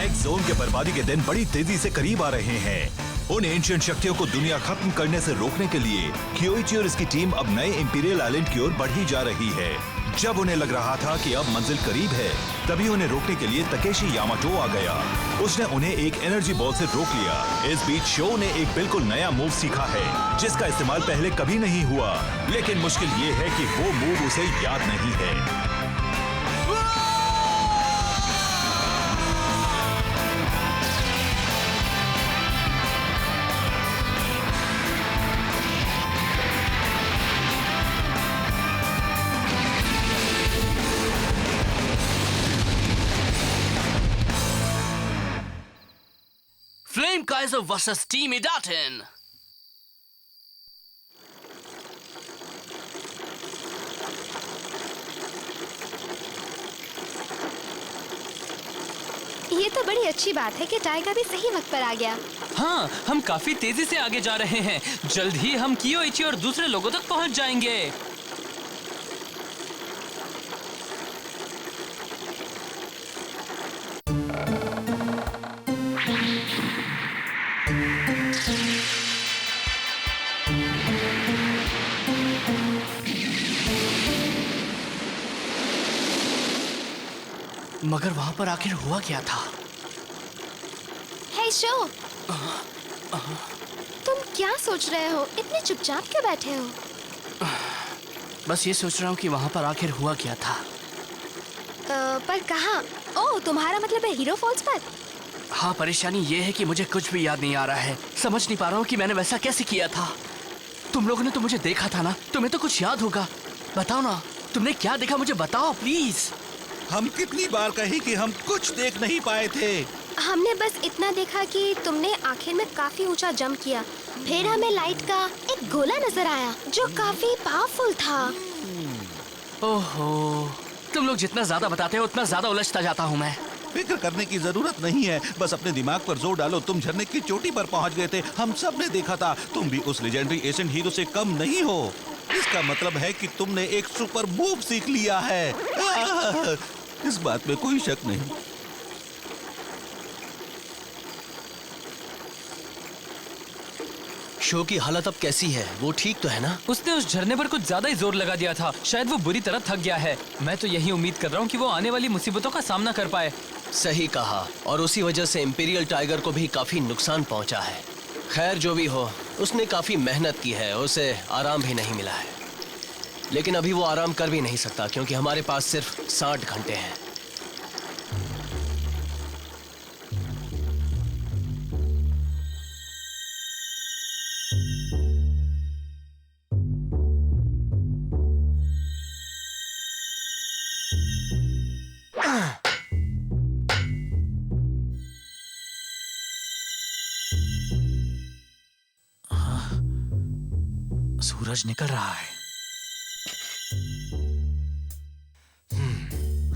X zone के बर्बादी के दिन बड़ी तेजी से करीब आ रहे हैं। उन एंशिएंट शक्तियों को दुनिया खत्म करने से रोकने के लिए क्योइची और इसकी टीम अब नए इंपीरियल आइलैंड की ओर बढ़ी जा रही है। जब उन्हें लग रहा था कि अब मंजिल करीब है, तभी उन्हें रोकने के लिए तकेशी यामाटो आ गया। उसने उन्हें एक एनर्जी बॉल से रोक लिया। इस बीच शो ने एक बिल्कुल नया मूव सीखा है, जिसका इस्तेमाल पहले कभी नहीं हुआ। लेकिन मुश्किल ये है कि वो मूव उसे याद नहीं है। Flame Kaiser vs Team Idaten. ये तो बड़ी अच्छी बात है कि टाइगर भी सही वक्त पर आ गया। हाँ, हम काफी तेजी से आगे जा रहे हैं। जल्द ही हम कियोइची और दूसरे लोगों तक पहुंच जाएंगे। मगर वहां पर आखिर हुआ क्या था? हे शो, तुम क्या सोच रहे हो? इतने चुपचाप क्यों बैठे हो? बस ये सोच रहा हूँ कि वहां पर आखिर हुआ क्या था। पर कहाँ? ओह, तुम्हारा मतलब है हीरो फॉल्स पर? हाँ, परेशानी ये है कि मुझे कुछ भी याद नहीं आ रहा है। समझ नहीं पा रहा हूँ कि मैंने वैसा कैसे किया था। तुम लोगों ने तो मुझे देखा था ना, तुम्हें तो कुछ याद होगा। बताओ ना, तुमने क्या देखा, मुझे बताओ प्लीज। हम कितनी बार कही कि हम कुछ देख नहीं पाए थे। हमने बस इतना देखा कि तुमने आखिर में काफी ऊंचा जंप किया। फिर हमें लाइट का एक गोला नजर आया जो काफी पावरफुल था। ओहो, तुम लोग जितना ज्यादा बताते हो उतना ज्यादा उलझता जाता हूँ मैं। फिक्र करने की जरूरत नहीं है, बस अपने दिमाग पर जोर डालो। तुम झरने की चोटी पर पहुंच गए थे, हम सब ने देखा था। तुम भी उस लेजेंडरी एशियन हीरो से कम नहीं हो। इसका मतलब है कि तुमने एक सुपर मूव सीख लिया है। इस बात में कोई शक नहीं। शो की हालत अब कैसी है? वो ठीक तो है ना? उसने उस झरने पर कुछ ज्यादा ही जोर लगा दिया था। शायद वो बुरी तरह थक गया है। मैं तो यही उम्मीद कर रहा हूँ कि वो आने वाली मुसीबतों का सामना कर पाए। सही कहा, और उसी वजह से इंपीरियल टाइगर को भी काफी नुकसान पहुंचा है। खैर, जो भी हो, उसने काफी मेहनत की है, उसे आराम भी नहीं मिला है। लेकिन अभी वो आराम कर भी नहीं सकता क्योंकि हमारे पास सिर्फ 60 घंटे हैं। सूरज निकल रहा है।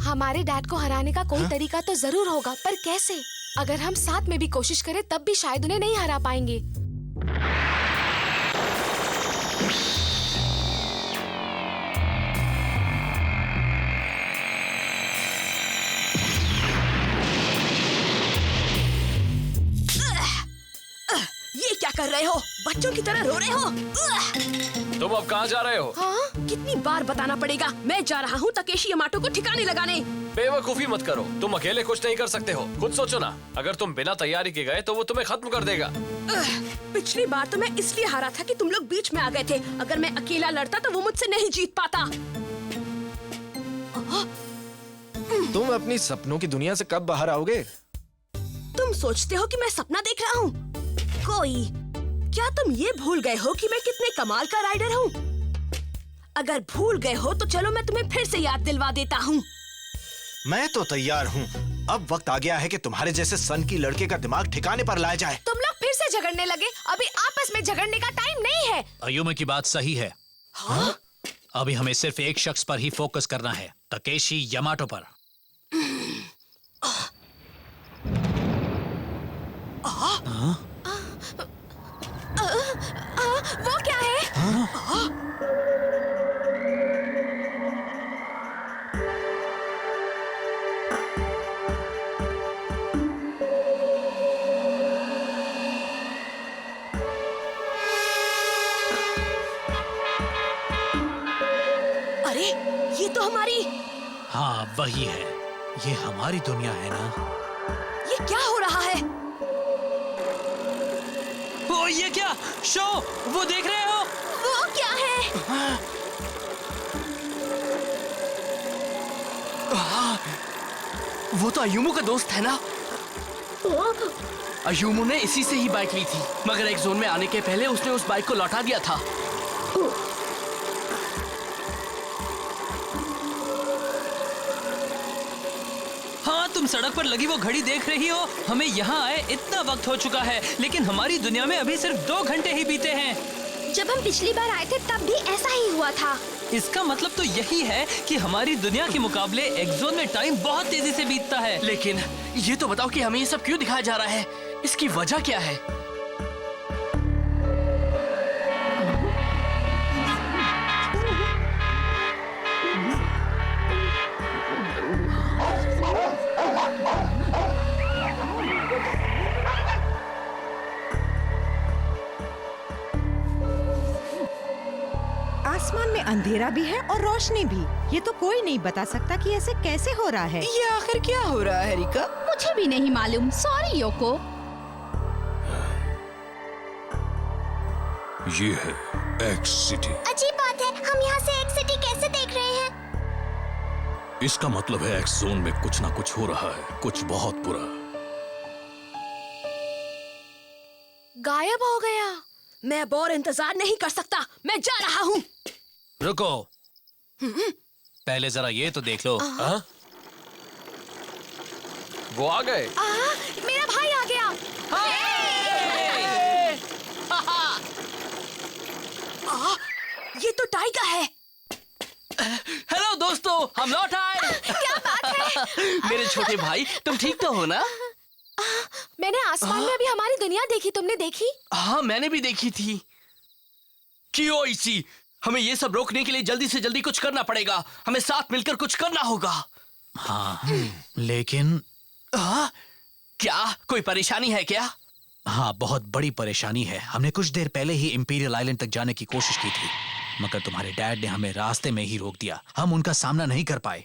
हमारे डैड को हराने का कोई तरीका तो जरूर होगा, पर कैसे? अगर हम साथ में भी कोशिश करें तब भी शायद उन्हें नहीं हरा पाएंगे। ये क्या कर रहे हो? बच्चों की तरह रो रहे हो? तुम अब कहाँ जा रहे हो? हाँ? कितनी बार बताना पड़ेगा? मैं जा रहा हूँ तकेशी यामाटो को ठिकाने लगाने। बेवकूफी मत करो, तुम अकेले कुछ नहीं कर सकते हो। खुद सोचो ना, अगर तुम बिना तैयारी के गए तो वो तुम्हें खत्म कर देगा। पिछली बार तो मैं इसलिए हारा था कि तुम लोग बीच में आ गए थे। अगर मैं अकेला लड़ता तो वो मुझसे नहीं जीत पाता। तुम अपनी सपनों की दुनिया से कब बाहर आओगे? तुम सोचते हो कि मैं सपना देख रहा हूँ? क्या तुम ये भूल गए हो कि मैं कितने कमाल का राइडर हूँ? अगर भूल गए हो तो चलो मैं तुम्हें फिर से याद दिलवा देता हूँ। मैं तो तैयार हूँ। अब वक्त आ गया है कि तुम्हारे जैसे सन की लड़के का दिमाग ठिकाने पर लाया जाए। तुम लोग फिर से झगड़ने लगे। अभी आपस में झगड़ने का टाइम नहीं है। अयुमे की बात सही है। हाँ? अभी हमें सिर्फ एक शख्स पर ही फोकस करना है, तकेशी यामाटो पर। वो क्या है? अरे ये तो हमारी, हाँ वही है, ये हमारी दुनिया है ना। ये क्या हो रहा है? ओ ये क्या शो, वो देख रहे हो? वो क्या है? वो तो अयूमू का दोस्त है ना। अयूमू ने इसी से ही बाइक ली थी, मगर एक जोन में आने के पहले उसने उस बाइक को लौटा दिया था। हाँ, तुम सड़क पर लगी वो घड़ी देख रही हो? हमें यहाँ आए इतना वक्त हो चुका है, लेकिन हमारी दुनिया में अभी सिर्फ 2 घंटे ही बीते हैं। जब हम पिछली बार आए थे तब भी ऐसा ही हुआ था। इसका मतलब तो यही है कि हमारी दुनिया के मुकाबले एक्सोन में टाइम बहुत तेजी से बीतता है। लेकिन ये तो बताओ कि हमें ये सब क्यों दिखाया जा रहा है? इसकी वजह क्या है? आसमान में अंधेरा भी है और रोशनी भी। ये तो कोई नहीं बता सकता कि ऐसे कैसे हो रहा है। ये आखिर क्या हो रहा है रिका? मुझे भी नहीं मालूम, सॉरी योको। ये है एक्स सिटी। अजीब बात है, हम यहाँ से एक्स सिटी कैसे देख रहे हैं? इसका मतलब है एक्स जोन में कुछ ना कुछ हो रहा है, कुछ बहुत बुरा। गायब हो गया। मैं अब और इंतजार नहीं कर सकता, मैं जा रहा हूँ। रुको, पहले जरा ये तो देख लो। हाँ? वो आ गए। मेरा भाई आ गया। ये तो टाइगर है। हेलो दोस्तों, हम लौट आए। क्या बात है? मेरे छोटे भाई, तुम ठीक तो हो ना? मैंने आसमान में अभी हमारी दुनिया देखी, तुमने देखी? हाँ, मैंने भी देखी थी। कियोइची, हमें ये सब रोकने के लिए जल्दी से जल्दी कुछ करना पड़ेगा। हमें साथ मिलकर कुछ करना होगा। हाँ, लेकिन क्या कोई परेशानी है क्या? हाँ, बहुत बड़ी परेशानी है। हमने कुछ देर पहले ही इंपीरियल आइलैंड तक जाने की कोशिश की थी, मगर तुम्हारे डैड ने हमें रास्ते में ही रोक दिया। हम उनका सामना नहीं कर पाए।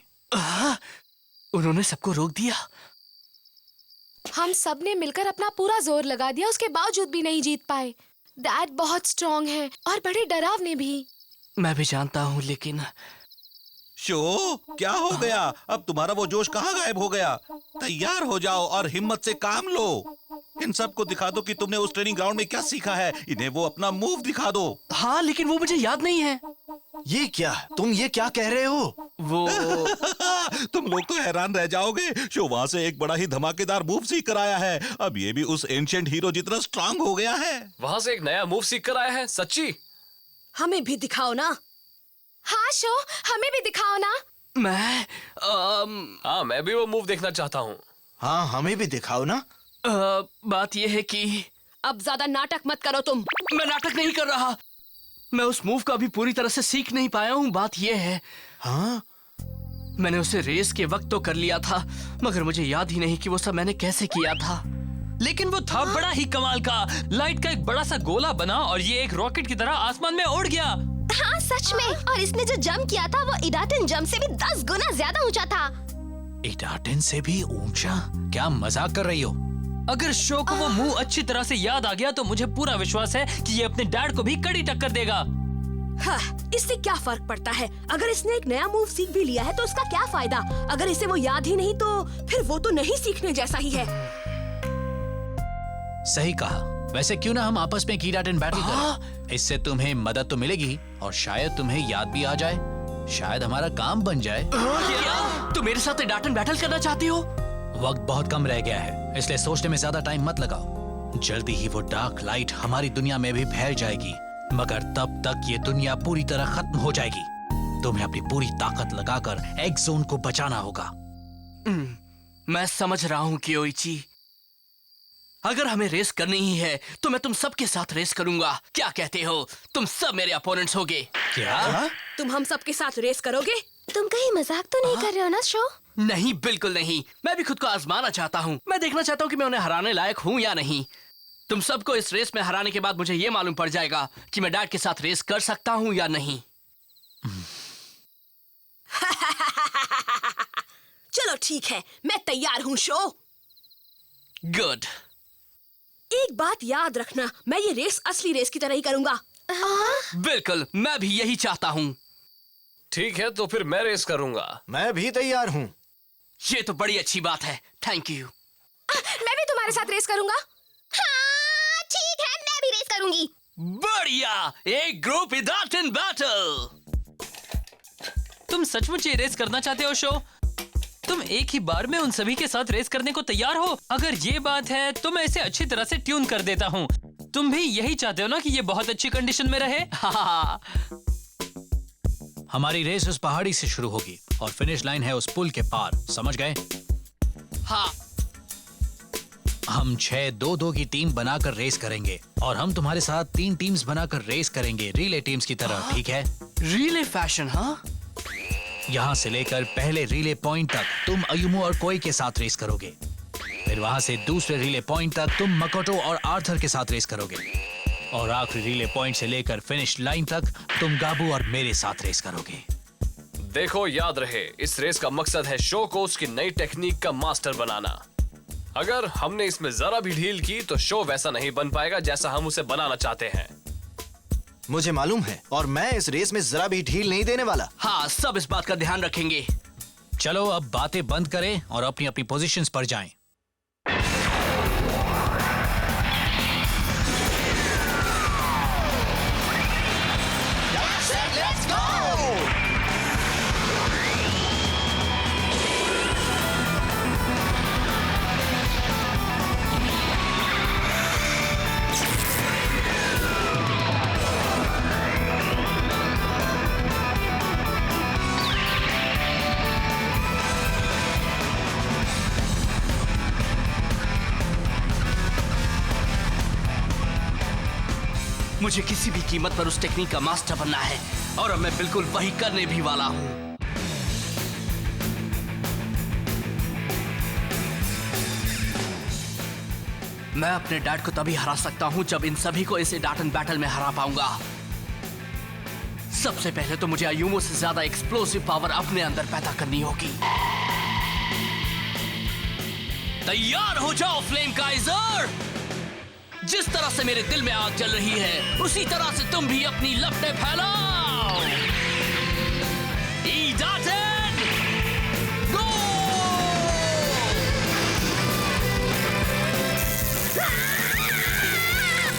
उन्होंने सबको रोक दिया? हम सब ने मिलकर अपना पूरा जोर लगा दिया, उसके बावजूद भी नहीं जीत पाए। डैड बहुत स्ट्रॉन्ग है और बड़े डरावने भी। मैं भी जानता हूँ, लेकिन शो, क्या हो गया? अब तुम्हारा वो जोश कहाँ गायब हो गया? तैयार हो जाओ और हिम्मत से काम लो। इन सबको दिखा दो कि तुमने उस ट्रेनिंग ग्राउंड में क्या सीखा है। इन्हें वो अपना मूव दिखा दो। हाँ, लेकिन वो मुझे याद नहीं है। ये क्या, तुम ये क्या कह रहे हो? वो तुम लोग तो हैरान रह जाओगे। शो वहाँ से एक बड़ा ही धमाकेदार मूव सीख कर आया है। अब ये भी उस एंशिएंट हीरो जितना स्ट्रांग हो गया है। वहाँ से एक नया मूव सीख कर आया है? सच्ची? हमें भी दिखाओ ना। हाँ शो, हमें भी दिखाओ ना। मैं हाँ, मैं भी वो मूव देखना चाहता हूँ। हाँ, हमें भी दिखाओ ना। बात यह है कि अब ज्यादा नाटक मत करो तुम। मैं नाटक नहीं कर रहा। मैं उस मूव का अभी पूरी तरह से सीख नहीं पाया हूँ। बात यह है, हाँ? मैंने उसे रेस के वक्त तो कर लिया था, मगर मुझे याद ही नहीं कि वो सब मैंने कैसे किया था। लेकिन वो था बड़ा ही कमाल का। लाइट का एक बड़ा सा गोला बना और ये एक रॉकेट की तरह आसमान में उड़ गया। हाँ सच में, और इसने जो जंप किया था वो इडाटन जंप से भी 10 गुना ज्यादा ऊंचा था। इडाटन से भी ऊंचा? क्या मजाक कर रही हो? अगर शो को वो मुंह अच्छी तरह से याद आ गया तो मुझे पूरा विश्वास है कि ये अपने डैड को भी कड़ी टक्कर देगा। हाँ, इससे क्या फर्क पड़ता है? अगर इसने एक नया मूव सीख भी लिया है तो उसका क्या फायदा? अगर इसे वो याद ही नहीं तो फिर वो तो नहीं सीखने जैसा ही है। सही कहा। वैसे क्यों ना हम आपस में कीडाटन बैटल करें? इससे तुम्हें मदद तो मिलेगी और शायद तुम्हें याद भी आ जाए। शायद हमारा काम बन जाए। क्या तुम मेरे साथ इडाटन बैटल करना चाहती हो? वक्त बहुत कम रह गया है, इसलिए सोचने में ज्यादा टाइम मत लगाओ। जल्दी ही वो डार्क लाइट हमारी दुनिया में भी फैल जाएगी, मगर तब तक ये दुनिया पूरी तरह खत्म हो जाएगी। तुम्हें अपनी पूरी ताकत लगाकर एक्स जोन को बचाना होगा। मैं समझ रहा हूँ कियोइची। अगर हमें रेस करनी ही है तो मैं तुम सब के साथ रेस करूंगा। क्या कहते हो? तुम सब मेरे अपोनेंट्स होगे। क्या? तुम हम सब के साथ रेस करोगे? तुम कहीं मजाक तो नहीं कर रहे हो ना शो? नहीं, बिल्कुल नहीं। मैं भी खुद को आजमाना चाहता हूँ। मैं देखना चाहता हूँ कि मैं उन्हें हराने लायक हूँ या नहीं। तुम सबको इस रेस में हराने के बाद मुझे ये मालूम पड़ जाएगा कि मैं डैड के साथ रेस कर सकता हूँ या नहीं। ठीक है, मैं तैयार हूँ शो। गुड। एक बात याद रखना, मैं ये रेस असली रेस की तरह ही करूँगा। बिल्कुल, मैं भी यही चाहता हूँ। ठीक है, तो फिर मैं रेस करूंगा। मैं भी तैयार हूँ। ये तो बड़ी अच्छी बात है। Thank you. मैं भी तुम्हारे साथ रेस करूंगा। हाँ ठीक है, मैं भी रेस करूंगी। बढ़िया, एक ग्रुप विदाउट इन बैटल। तुम सचमुच ये रेस करना चाहते हो शो? तुम एक ही बार में उन सभी के साथ रेस करने को तैयार हो? अगर ये बात है तो मैं इसे अच्छी तरह से ट्यून कर देता हूँ। तुम भी यही चाहते हो ना कि ये बहुत अच्छी कंडीशन में रहे? हाँ। हमारी रेस उस पहाड़ी से शुरू होगी और फिनिश लाइन है उस पुल के पार, समझ गए? हाँ। हम 6-2-2 की टीम बनाकर रेस करेंगे और हम तुम्हारे साथ 3 टीम्स बनाकर रेस करेंगे, रिले टीम्स की तरह, ठीक है? रिले फैशन, हाँ? यहाँ से लेकर पहले रिले पॉइंट तक तुम अयुमो और कोई के साथ रेस करोगे। फिर वहाँ से दूसरे रिले पॉइंट तक तुम मकोटो और आर्थर के साथ रेस करोगे। और आखिरी रिले पॉइंट से लेकर फिनिश लाइन तक तुम गाबू और मेरे साथ रेस करोगे। देखो, याद रहे, इस रेस का मकसद है शो को उसकी नई टेक्निक का मास्टर बनाना। अगर हमने इसमें जरा भी ढील की तो शो वैसा नहीं बन पाएगा जैसा हम उसे बनाना चाहते हैं। मुझे मालूम है, और मैं इस रेस में जरा भी ढील नहीं देने वाला। हाँ, सब इस बात का ध्यान रखेंगे। चलो अब बातें बंद करें और अपनी अपनी पोजीशंस पर जाएं। मुझे किसी भी कीमत पर उस टेक्निक का मास्टर बनना है और अब मैं बिल्कुल वही करने भी वाला हूँ। मैं अपने डैड को तभी हरा सकता हूँ जब इन सभी को इसे डाटन बैटल में हरा पाऊंगा। सबसे पहले तो मुझे अयुमो से ज्यादा एक्सप्लोसिव पावर अपने अंदर पैदा करनी होगी। तैयार हो जाओ फ्लेम काइजर। जिस तरह से मेरे दिल में आग जल रही है, उसी तरह से तुम भी अपनी लपटें फैलाओ। ईडाटन, गो!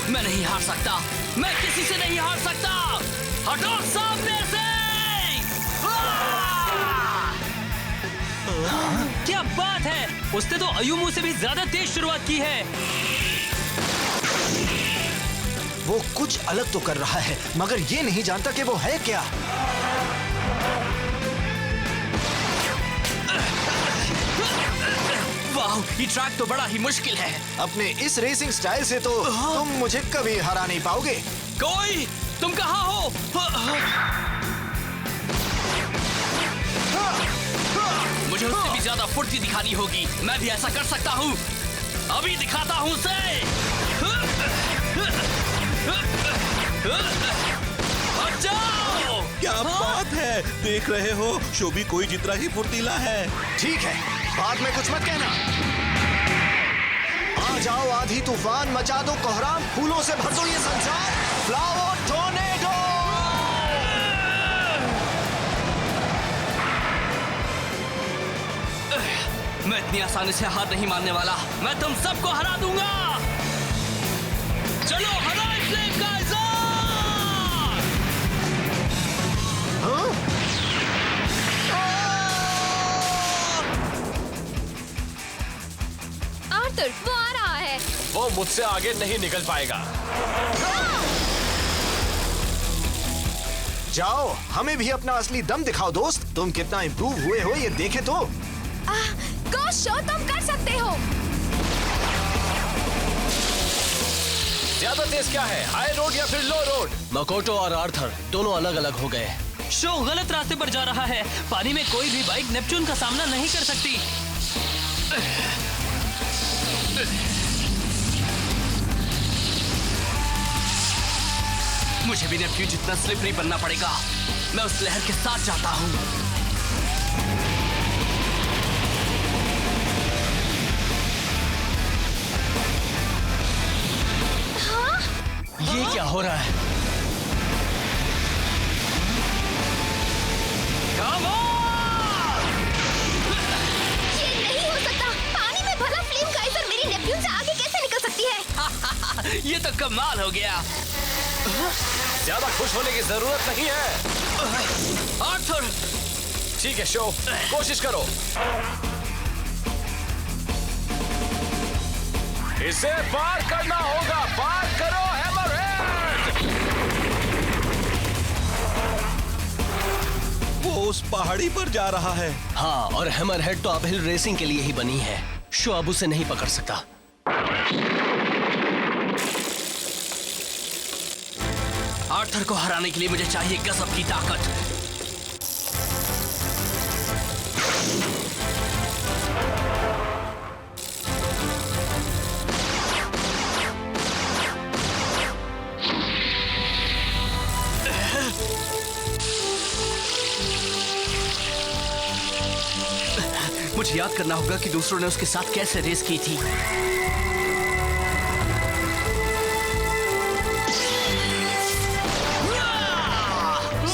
मैं नहीं हार सकता, मैं किसी से नहीं हार सकता। हटो सामने से! क्या बात है, उसने तो अयुमो से भी ज्यादा तेज शुरुआत की है। वो कुछ अलग तो कर रहा है, मगर ये नहीं जानता कि वो है क्या। वाह, ये ट्रैक तो बड़ा ही मुश्किल है। अपने इस रेसिंग स्टाइल से तो तुम मुझे कभी हरा नहीं पाओगे। कोई, तुम कहाँ हो? मुझे उससे भी ज्यादा फुर्ती दिखानी होगी। मैं भी ऐसा कर सकता हूँ। अभी दिखाता हूँ उसे। क्या बात है, देख रहे हो, शो भी कोई जितना ही फुर्तीला है। ठीक है, बाद में कुछ मत कहना। आ जाओ आधी तूफान, मचा दो कोहराम, फूलों से भर दो ये संसार। Flower tornado! मैं इतनी आसानी से हार नहीं मानने वाला। मैं तुम सबको हरा दूंगा। चलो हराए फ्लेम काइजर! आर्थर, वो आ रहा है। वो मुझसे आगे नहीं निकल पाएगा। जाओ, हमें भी अपना असली दम दिखाओ दोस्त। तुम कितना इम्प्रूव हुए हो ये देखे तो। गो शो, तुम कर सकते हो। ज्यादा तेज क्या है, हाई रोड या फिर लो रोड? मकोटो और आर्थर दोनों अलग अलग हो गए। शो गलत रास्ते पर जा रहा है। पानी में कोई भी बाइक नेपच्यून का सामना नहीं कर सकती। मुझे भी नेपच्यून जितना स्लिपरी बनना पड़ेगा। मैं उस लहर के साथ जाता हूँ। ये क्या हो रहा है? ये नहीं हो सकता। पानी में भला फ्लेम काइजर मेरी नेपच्यून से आगे कैसे निकल सकती है? ये तो कमाल हो गया। ज्यादा खुश होने की जरूरत नहीं है। आर्थर, ठीक है शो, कोशिश करो। इसे पार करना होगा। पार करो हैमरहेड। वो उस पहाड़ी पर जा रहा है। हाँ, और हैमरहेड तो अपहिल रेसिंग के लिए ही बनी है। शो अब उसे नहीं पकड़ सकता। आर्थर को हराने के लिए मुझे चाहिए गजब की ताकत। मुझे याद करना होगा कि दूसरों ने उसके साथ कैसे रेस की थी।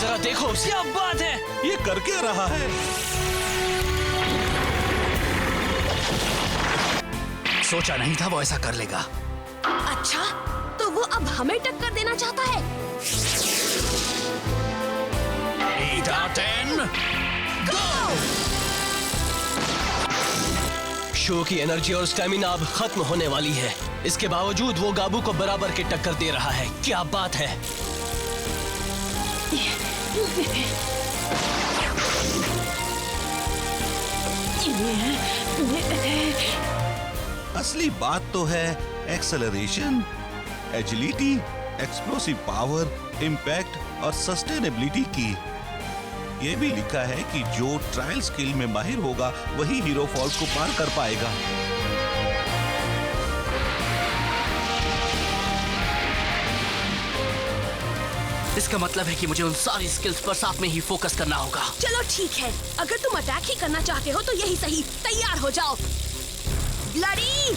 जरा देखो उसे। क्या बात है? ये कर क्या रहा है? सोचा नहीं था वो ऐसा कर लेगा। अच्छा, तो वो अब हमें टक्कर देना चाहता है। Eden, शो की एनर्जी और स्टैमिना अब खत्म होने वाली है। इसके बावजूद वो गाबू को बराबर की टक्कर दे रहा है। क्या बात है। असली बात तो है acceleration, agility, explosive power, impact और सस्टेनेबिलिटी की। ये भी लिखा है कि जो ट्रायल स्किल में माहिर होगा वही हीरो फॉल्स को पार कर पाएगा। इसका मतलब है कि मुझे उन सारी स्किल्स पर साथ में ही फोकस करना होगा। चलो ठीक है, अगर तुम अटैक ही करना चाहते हो तो यही सही। तैयार हो जाओ। ब्लडी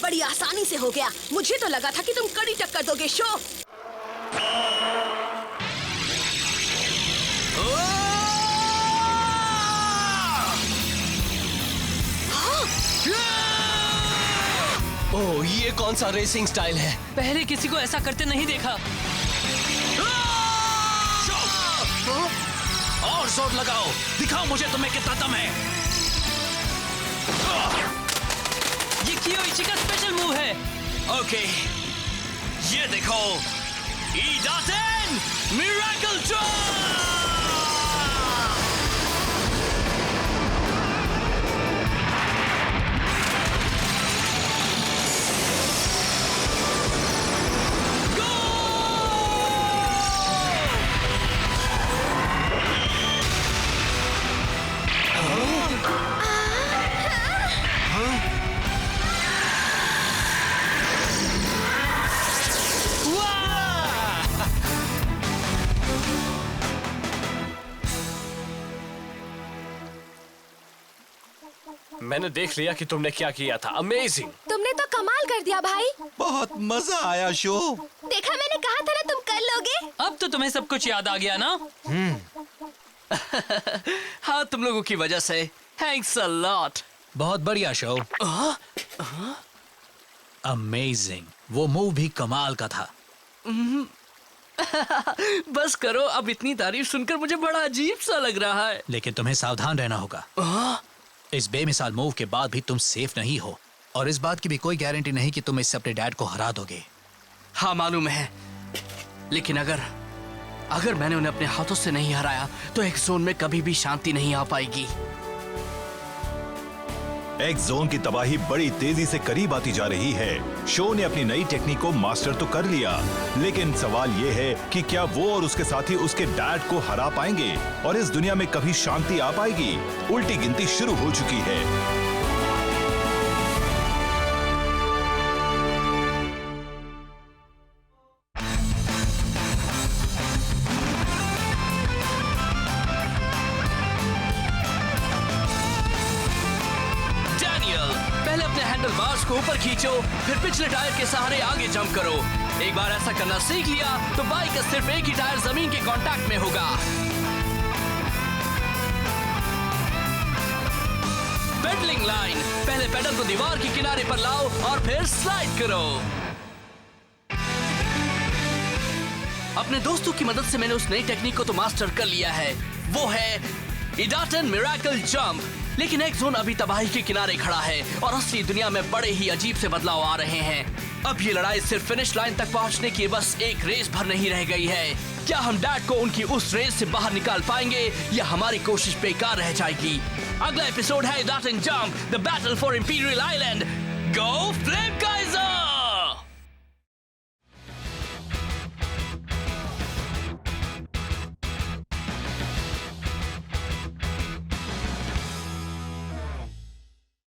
बड़ी आसानी से हो गया। मुझे तो लगा था कि तुम कड़ी टक्कर दोगे शो। ओह, ये कौन सा रेसिंग स्टाइल है? पहले किसी को ऐसा करते नहीं देखा। और जोर लगाओ, दिखाओ मुझे तुम्हें कितना दम है। ये कियोइची का स्पेशल मूव है। ओके, ये देखो, ईडाटेन मिरेकल ड्रॉप। मैंने देख लिया कि तुमने क्या किया था। अमेजिंग। तुमने तो कमाल कर दिया भाई। बहुत मजा आया शो। देखा, मैंने कहा था ना तुम कर लोगे। अब तो तुम्हें सब कुछ याद आ गया ना? हाँ, तुम लोगों की वजह से। Thanks a lot. बहुत बढ़िया शो। अमेजिंग। वो मूव भी कमाल का था। बस करो, अब इतनी तारीफ सुनकर मुझे बड़ा अजीब सा लग रहा है। लेकिन तुम्हें सावधान रहना होगा। इस बेमिसाल मूव के बाद भी तुम सेफ नहीं हो, और इस बात की भी कोई गारंटी नहीं कि तुम इससे अपने डैड को हरा दोगे। हाँ मालूम है, लेकिन अगर मैंने उन्हें अपने हाथों से नहीं हराया तो एक जोन में कभी भी शांति नहीं आ पाएगी। एक्स जोन की तबाही बड़ी तेजी से करीब आती जा रही है। शो ने अपनी नई टेक्निक को मास्टर तो कर लिया, लेकिन सवाल ये है कि क्या वो और उसके साथी उसके डैड को हरा पाएंगे और इस दुनिया में कभी शांति आ पाएगी? उल्टी गिनती शुरू हो चुकी है। ऊपर खींचो, फिर पिछले टायर के सहारे आगे जंप करो। एक बार ऐसा करना सीख लिया तो बाइक का सिर्फ एक ही टायर जमीन के कांटेक्ट में होगा। पेडलिंग लाइन, पहले पेडल को दीवार के किनारे पर लाओ और फिर स्लाइड करो। अपने दोस्तों की मदद से मैंने उस नई टेक्निक को तो मास्टर कर लिया है, वो है इडाटन मिरेकल जंप। लेकिन एक जोन अभी तबाही के किनारे खड़ा है और असली दुनिया में बड़े ही अजीब से बदलाव आ रहे हैं। अब ये लड़ाई सिर्फ फिनिश लाइन तक पहुंचने की बस एक रेस भर नहीं रह गई है। क्या हम डैड को उनकी उस रेस से बाहर निकाल पाएंगे या हमारी कोशिश बेकार रह जाएगी? अगला एपिसोड है Idaten jump, the battle for imperial island. Go flip geyser!